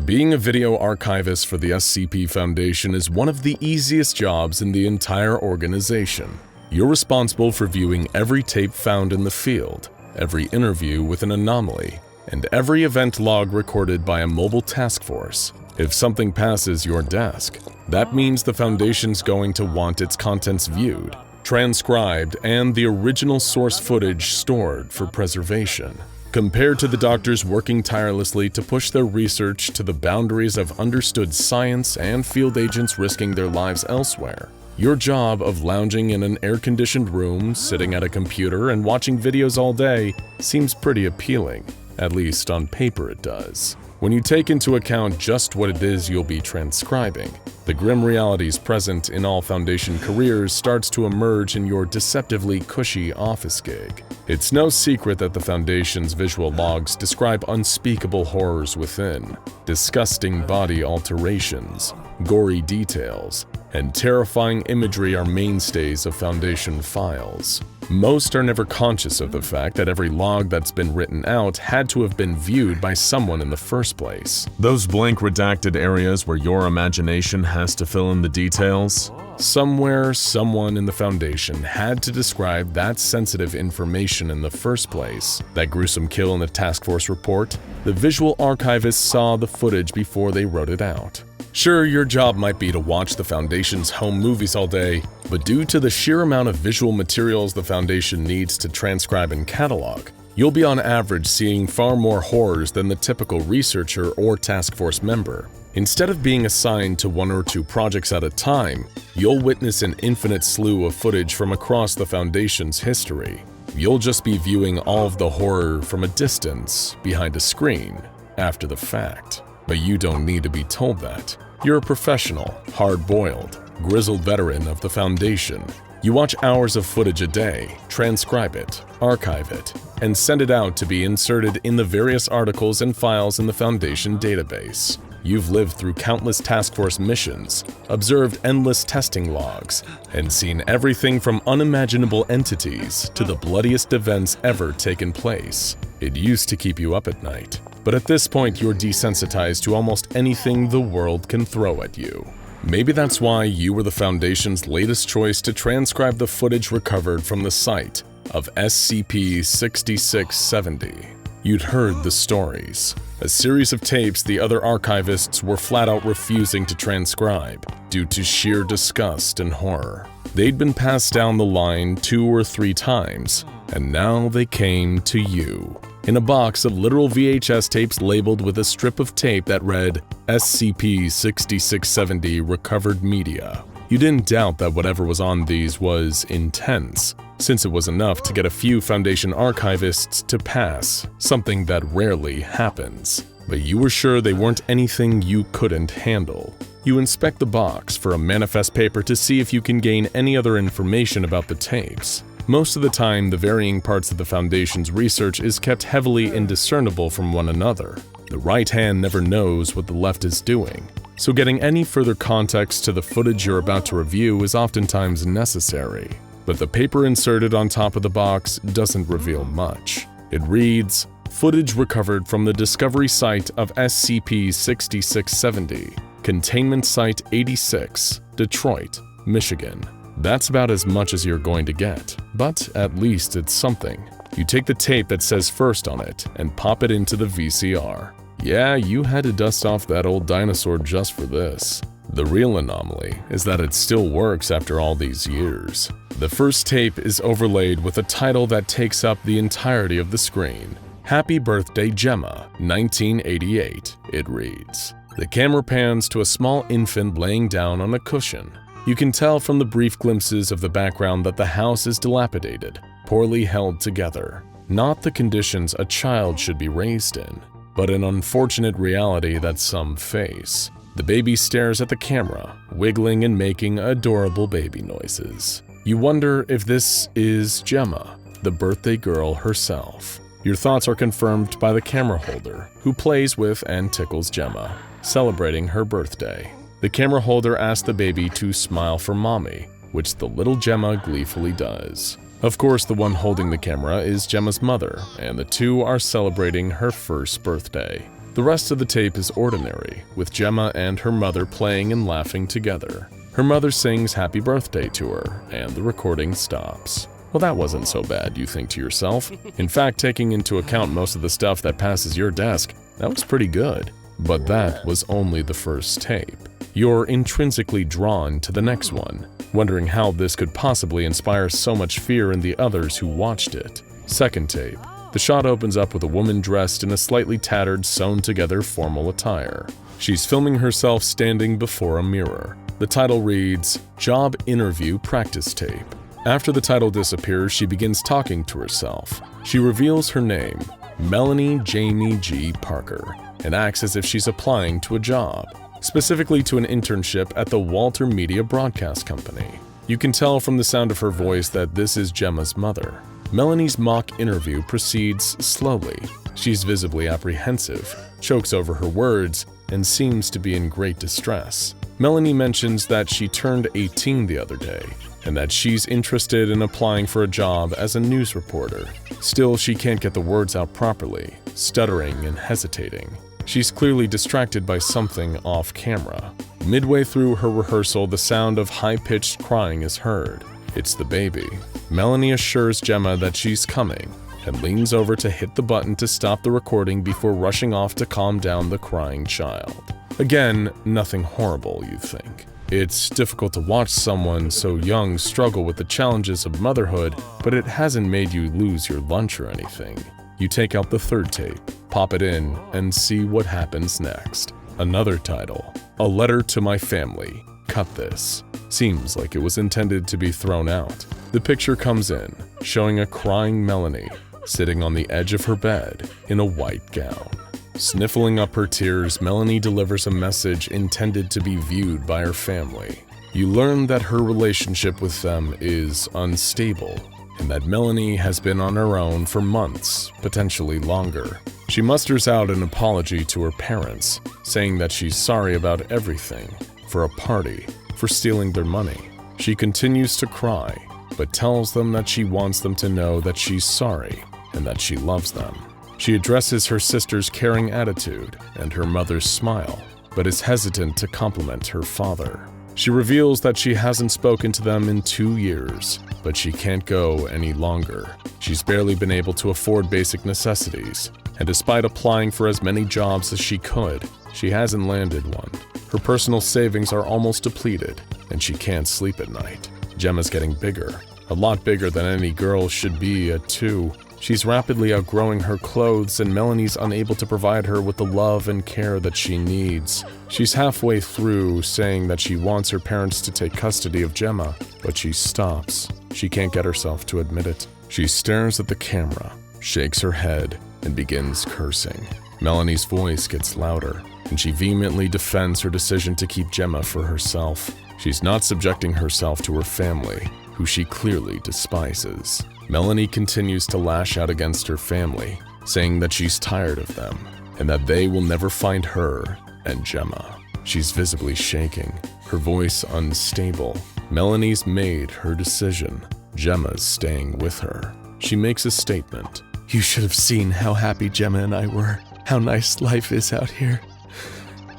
Being a video archivist for the SCP Foundation is one of the easiest jobs in the entire organization. You're responsible for viewing every tape found in the field, every interview with an anomaly, and every event log recorded by a mobile task force. If something passes your desk, that means the Foundation's going to want its contents viewed, transcribed, and the original source footage stored for preservation. Compared to the doctors working tirelessly to push their research to the boundaries of understood science and field agents risking their lives elsewhere, your job of lounging in an air-conditioned room, sitting at a computer, and watching videos all day seems pretty appealing. At least on paper it does. When you take into account just what it is you'll be transcribing, the grim realities present in all Foundation careers starts to emerge in your deceptively cushy office gig. It's no secret that the Foundation's visual logs describe unspeakable horrors within. Disgusting body alterations, gory details, and terrifying imagery are mainstays of Foundation files. Most are never conscious of the fact that every log that's been written out had to have been viewed by someone in the first place. Those blank redacted areas where your imagination has to fill in the details? Somewhere, someone in the Foundation had to describe that sensitive information in the first place. That gruesome kill in the task force report? The visual archivists saw the footage before they wrote it out. Sure, your job might be to watch the Foundation's home movies all day, but due to the sheer amount of visual materials the Foundation needs to transcribe and catalog, you'll be on average seeing far more horrors than the typical researcher or task force member. Instead of being assigned to one or two projects at a time, you'll witness an infinite slew of footage from across the Foundation's history. You'll just be viewing all of the horror from a distance, behind a screen, after the fact. But you don't need to be told that. You're a professional, hard-boiled, grizzled veteran of the Foundation. You watch hours of footage a day, transcribe it, archive it, and send it out to be inserted in the various articles and files in the Foundation database. You've lived through countless task force missions, observed endless testing logs, and seen everything from unimaginable entities to the bloodiest events ever taken place. It used to keep you up at night, but at this point you're desensitized to almost anything the world can throw at you. Maybe that's why you were the Foundation's latest choice to transcribe the footage recovered from the site of SCP-6670. You'd heard the stories, a series of tapes the other archivists were flat out refusing to transcribe due to sheer disgust and horror. They'd been passed down the line 2 or 3 times, and now they came to you, in a box of literal VHS tapes labeled with a strip of tape that read SCP-6670 Recovered Media. You didn't doubt that whatever was on these was intense, since it was enough to get a few Foundation archivists to pass, something that rarely happens. But you were sure they weren't anything you couldn't handle. You inspect the box for a manifest paper to see if you can gain any other information about the tapes. Most of the time, the varying parts of the Foundation's research is kept heavily indiscernible from one another. The right hand never knows what the left is doing, so getting any further context to the footage you're about to review is oftentimes necessary. But the paper inserted on top of the box doesn't reveal much. It reads, "Footage recovered from the discovery site of SCP-6670, Containment Site 86, Detroit, Michigan." That's about as much as you're going to get, but at least it's something. You take the tape that says first on it and pop it into the VCR. Yeah, you had to dust off that old dinosaur just for this. The real anomaly is that it still works after all these years. The first tape is overlaid with a title that takes up the entirety of the screen. "Happy Birthday, Gemma, 1988, it reads. The camera pans to a small infant laying down on a cushion. You can tell from the brief glimpses of the background that the house is dilapidated, poorly held together. Not the conditions a child should be raised in, but an unfortunate reality that some face. The baby stares at the camera, wiggling and making adorable baby noises. You wonder if this is Gemma, the birthday girl herself. Your thoughts are confirmed by the camera holder, who plays with and tickles Gemma, celebrating her birthday. The camera holder asks the baby to smile for mommy, which the little Gemma gleefully does. Of course, the one holding the camera is Gemma's mother, and the two are celebrating her first birthday. The rest of the tape is ordinary, with Gemma and her mother playing and laughing together. Her mother sings happy birthday to her, and the recording stops. Well, that wasn't so bad, you think to yourself. In fact, taking into account most of the stuff that passes your desk, that was pretty good. But that was only the first tape. You're intrinsically drawn to the next one, wondering how this could possibly inspire so much fear in the others who watched it. Second tape. The shot opens up with a woman dressed in a slightly tattered, sewn-together formal attire. She's filming herself standing before a mirror. The title reads, Job Interview Practice Tape. After the title disappears, she begins talking to herself. She reveals her name, Melanie Jamie G. Parker, and acts as if she's applying to a job, specifically to an internship at the Walter Media Broadcast Company. You can tell from the sound of her voice that this is Gemma's mother. Melanie's mock interview proceeds slowly. She's visibly apprehensive, chokes over her words, and seems to be in great distress. Melanie mentions that she turned 18 the other day, and that she's interested in applying for a job as a news reporter. Still, she can't get the words out properly, stuttering and hesitating. She's clearly distracted by something off camera. Midway through her rehearsal, the sound of high-pitched crying is heard. It's the baby. Melanie assures Gemma that she's coming, and leans over to hit the button to stop the recording before rushing off to calm down the crying child. Again, nothing horrible, you think. It's difficult to watch someone so young struggle with the challenges of motherhood, but it hasn't made you lose your lunch or anything. You take out the third tape, pop it in, and see what happens next. Another title, A Letter to My Family. Cut this. Seems like it was intended to be thrown out. The picture comes in, showing a crying Melanie, sitting on the edge of her bed in a white gown. Sniffling up her tears, Melanie delivers a message intended to be viewed by her family. You learn that her relationship with them is unstable, and that Melanie has been on her own for months, potentially longer. She musters out an apology to her parents, saying that she's sorry about everything, for a party, for stealing their money. She continues to cry, but tells them that she wants them to know that she's sorry and that she loves them. She addresses her sister's caring attitude and her mother's smile, but is hesitant to compliment her father. She reveals that she hasn't spoken to them in 2 years, but she can't go any longer. She's barely been able to afford basic necessities, and despite applying for as many jobs as she could, she hasn't landed one. Her personal savings are almost depleted, and she can't sleep at night. Gemma's getting bigger, a lot bigger than any girl should be at 2. She's rapidly outgrowing her clothes, and Melanie's unable to provide her with the love and care that she needs. She's halfway through saying that she wants her parents to take custody of Gemma, but she stops. She can't get herself to admit it. She stares at the camera, shakes her head, and begins cursing. Melanie's voice gets louder, and she vehemently defends her decision to keep Gemma for herself. She's not subjecting herself to her family, who she clearly despises. Melanie continues to lash out against her family, saying that she's tired of them, and that they will never find her and Gemma. She's visibly shaking, her voice unstable. Melanie's made her decision. Gemma's staying with her. She makes a statement. "You should have seen how happy Gemma and I were, how nice life is out here.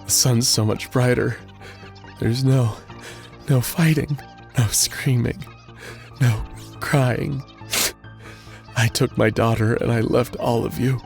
The sun's so much brighter. There's no fighting, no screaming, no crying. I took my daughter and I left all of you,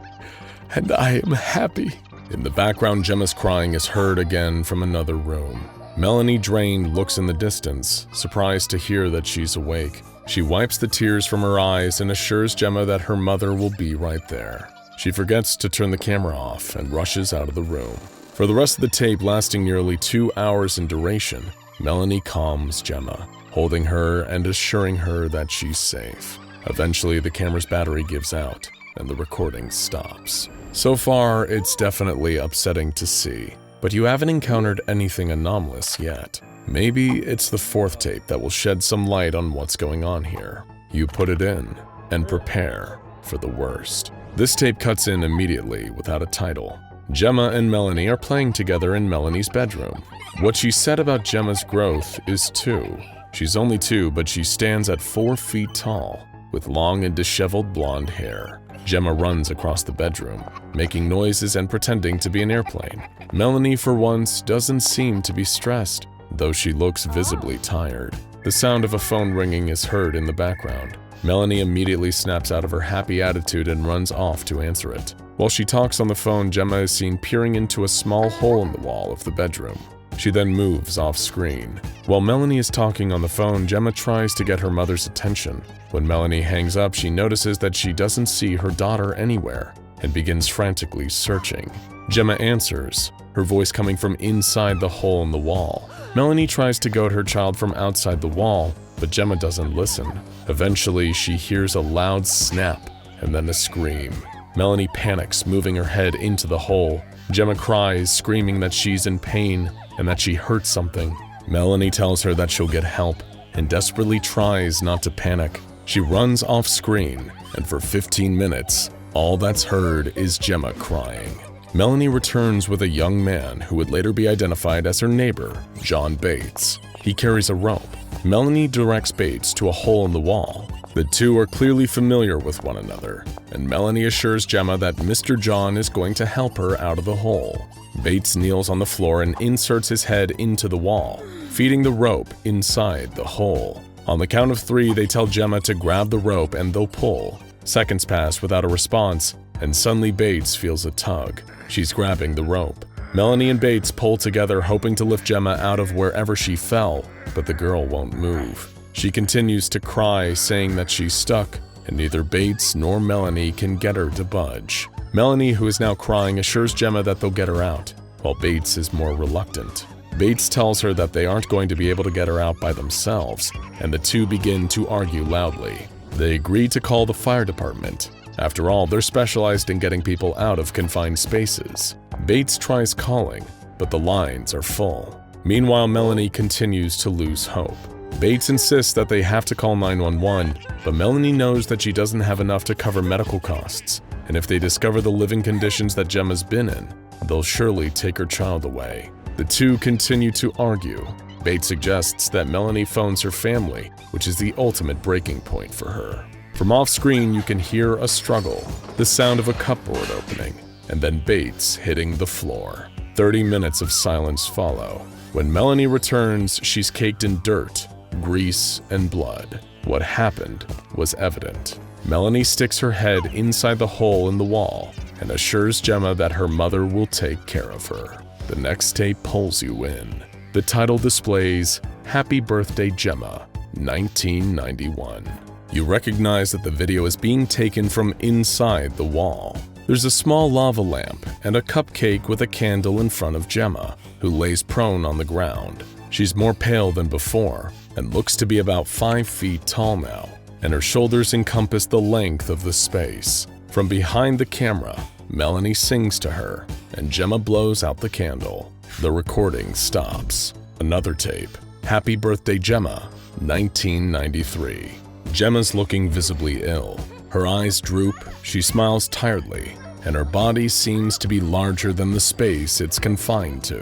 and I am happy." In the background, Gemma's crying is heard again from another room. Melanie, drained, looks in the distance, surprised to hear that she's awake. She wipes the tears from her eyes and assures Gemma that her mother will be right there. She forgets to turn the camera off and rushes out of the room. For the rest of the tape, lasting nearly 2 hours in duration, Melanie calms Gemma, holding her and assuring her that she's safe. Eventually, the camera's battery gives out, and the recording stops. So far, it's definitely upsetting to see, but you haven't encountered anything anomalous yet. Maybe it's the fourth tape that will shed some light on what's going on here. You put it in, and prepare for the worst. This tape cuts in immediately without a title. Gemma and Melanie are playing together in Melanie's bedroom. What she said about Gemma's growth is 2. She's only 2, but she stands at 4 feet tall, with long and disheveled blonde hair. Gemma runs across the bedroom, making noises and pretending to be an airplane. Melanie, for once, doesn't seem to be stressed, though she looks visibly tired. The sound of a phone ringing is heard in the background. Melanie immediately snaps out of her happy attitude and runs off to answer it. While she talks on the phone, Gemma is seen peering into a small hole in the wall of the bedroom. She then moves off screen. While Melanie is talking on the phone, Gemma tries to get her mother's attention. When Melanie hangs up, she notices that she doesn't see her daughter anywhere and begins frantically searching. Gemma answers, her voice coming from inside the hole in the wall. Melanie tries to goad her child from outside the wall, but Gemma doesn't listen. Eventually, she hears a loud snap and then a scream. Melanie panics, moving her head into the hole. Gemma cries, screaming that she's in pain and that she hurt something. Melanie tells her that she'll get help and desperately tries not to panic. She runs off screen, and for 15 minutes, all that's heard is Gemma crying. Melanie returns with a young man who would later be identified as her neighbor, John Bates. He carries a rope. Melanie directs Bates to a hole in the wall. The two are clearly familiar with one another, and Melanie assures Gemma that Mr. John is going to help her out of the hole. Bates kneels on the floor and inserts his head into the wall, feeding the rope inside the hole. On the count of 3, they tell Gemma to grab the rope and they'll pull. Seconds pass without a response, and suddenly Bates feels a tug. She's grabbing the rope. Melanie and Bates pull together, hoping to lift Gemma out of wherever she fell, but the girl won't move. She continues to cry, saying that she's stuck, and neither Bates nor Melanie can get her to budge. Melanie, who is now crying, assures Gemma that they'll get her out, while Bates is more reluctant. Bates tells her that they aren't going to be able to get her out by themselves, and the two begin to argue loudly. They agree to call the fire department. After all, they're specialized in getting people out of confined spaces. Bates tries calling, but the lines are full. Meanwhile, Melanie continues to lose hope. Bates insists that they have to call 911, but Melanie knows that she doesn't have enough to cover medical costs, and if they discover the living conditions that Gemma's been in, they'll surely take her child away. The two continue to argue. Bates suggests that Melanie phones her family, which is the ultimate breaking point for her. From off-screen, you can hear a struggle, the sound of a cupboard opening, and then Bates hitting the floor. 30 minutes of silence follow. When Melanie returns, she's caked in dirt, grease, and blood. What happened was evident. Melanie sticks her head inside the hole in the wall and assures Gemma that her mother will take care of her. The next tape pulls you in. The title displays, "Happy Birthday Gemma, 1991. You recognize that the video is being taken from inside the wall. There's a small lava lamp and a cupcake with a candle in front of Gemma, who lays prone on the ground. She's more pale than before and looks to be about 5 feet tall now, and her shoulders encompass the length of the space. From behind the camera, Melanie sings to her, and Gemma blows out the candle. The recording stops. Another tape. Happy Birthday Gemma, 1993. Gemma's looking visibly ill. Her eyes droop, she smiles tiredly, and her body seems to be larger than the space it's confined to.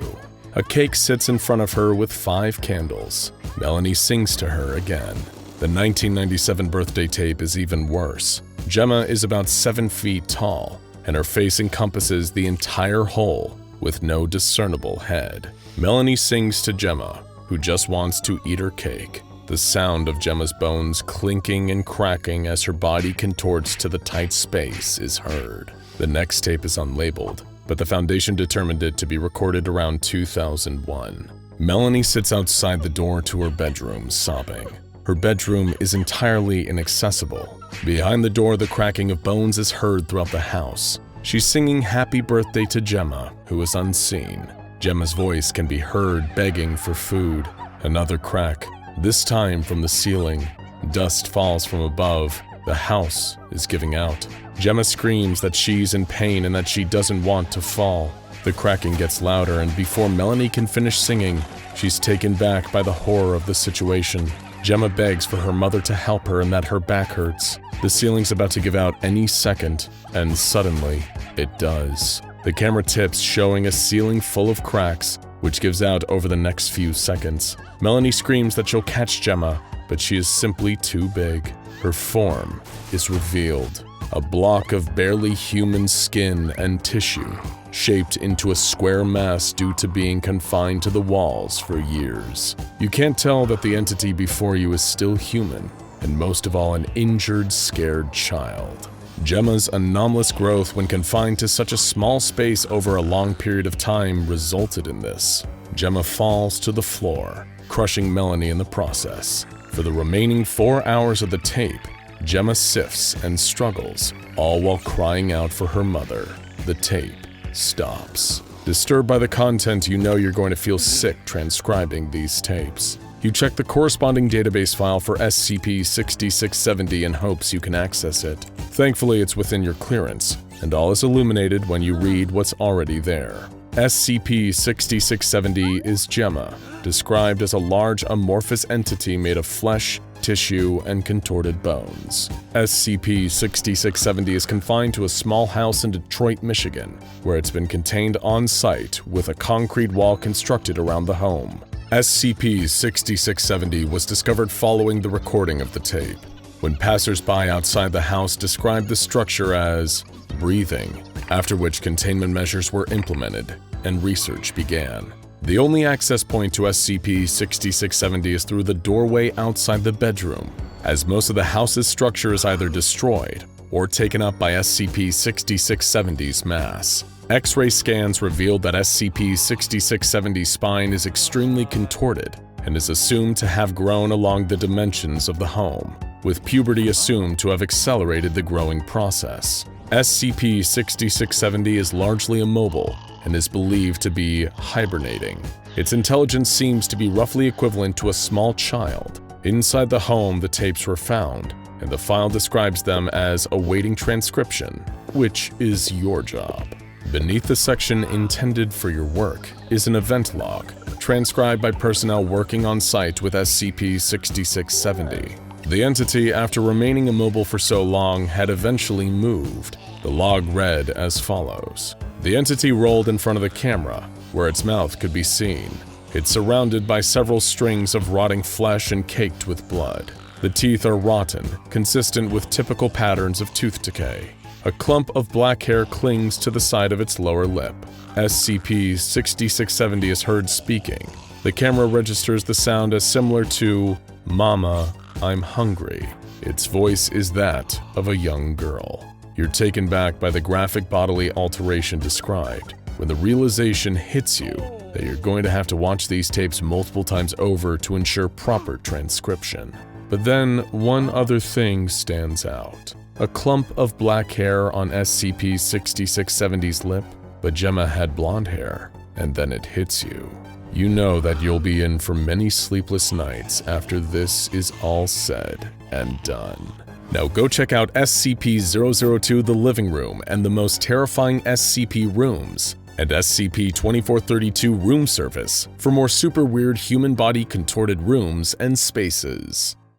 A cake sits in front of her with 5 candles. Melanie sings to her again. The 1997 birthday tape is even worse. Gemma is about 7 feet tall, and her face encompasses the entire hole with no discernible head. Melanie sings to Gemma, who just wants to eat her cake. The sound of Gemma's bones clinking and cracking as her body contorts to the tight space is heard. The next tape is unlabeled, but the Foundation determined it to be recorded around 2001. Melanie sits outside the door to her bedroom, sobbing. Her bedroom is entirely inaccessible. Behind the door, the cracking of bones is heard throughout the house. She's singing happy birthday to Gemma, who is unseen. Gemma's voice can be heard begging for food. Another crack, this time from the ceiling. Dust falls from above. The house is giving out. Gemma screams that she's in pain and that she doesn't want to fall. The cracking gets louder, and before Melanie can finish singing, she's taken back by the horror of the situation. Gemma begs for her mother to help her and that her back hurts. The ceiling's about to give out any second, and suddenly, it does. The camera tips, showing a ceiling full of cracks, which gives out over the next few seconds. Melanie screams that she'll catch Gemma, but she is simply too big. Her form is revealed. a block of barely human skin and tissue, shaped into a square mass due to being confined to the walls for years. You can't tell that the entity before you is still human, and most of all an injured, scared child. Gemma's anomalous growth when confined to such a small space over a long period of time resulted in this. Gemma falls to the floor, crushing Melanie in the process. For the remaining 4 hours of the tape, Gemma sifts and struggles, all while crying out for her mother. The tape stops. Disturbed by the content, you know you're going to feel sick transcribing these tapes. You check the corresponding database file for SCP-6670 in hopes you can access it. Thankfully, it's within your clearance, and all is illuminated when you read what's already there. SCP-6670 is Gemma, described as a large amorphous entity made of flesh, tissue, and contorted bones. SCP-6670 is confined to a small house in Detroit, Michigan, where it's been contained on-site with a concrete wall constructed around the home. SCP-6670 was discovered following the recording of the tape, when passers-by outside the house described the structure as breathing, after which containment measures were implemented and research began. The only access point to SCP-6670 is through the doorway outside the bedroom, as most of the house's structure is either destroyed or taken up by SCP-6670's mass. X-ray scans revealed that SCP-6670's spine is extremely contorted and is assumed to have grown along the dimensions of the home, with puberty assumed to have accelerated the growing process. SCP-6670 is largely immobile and is believed to be hibernating. Its intelligence seems to be roughly equivalent to a small child. Inside the home, the tapes were found, and the file describes them as awaiting transcription, which is your job. Beneath the section intended for your work is an event log, transcribed by personnel working on site with SCP-6670. The entity, after remaining immobile for so long, had eventually moved. The log read as follows. The entity rolled in front of the camera, where its mouth could be seen. It's surrounded by several strings of rotting flesh and caked with blood. The teeth are rotten, consistent with typical patterns of tooth decay. A clump of black hair clings to the side of its lower lip. SCP-6670 is heard speaking. The camera registers the sound as similar to, "Mama, I'm hungry." Its voice is that of a young girl. You're taken back by the graphic bodily alteration described, when the realization hits you that you're going to have to watch these tapes multiple times over to ensure proper transcription. But then, one other thing stands out. A clump of black hair on SCP-6670's lip, but Gemma had blonde hair, and then it hits you. You know that you'll be in for many sleepless nights after this is all said and done. Now go check out SCP-002 The Living Room and the Most Terrifying SCP Rooms, and SCP-2432 Room Service for more super weird human body contorted rooms and spaces.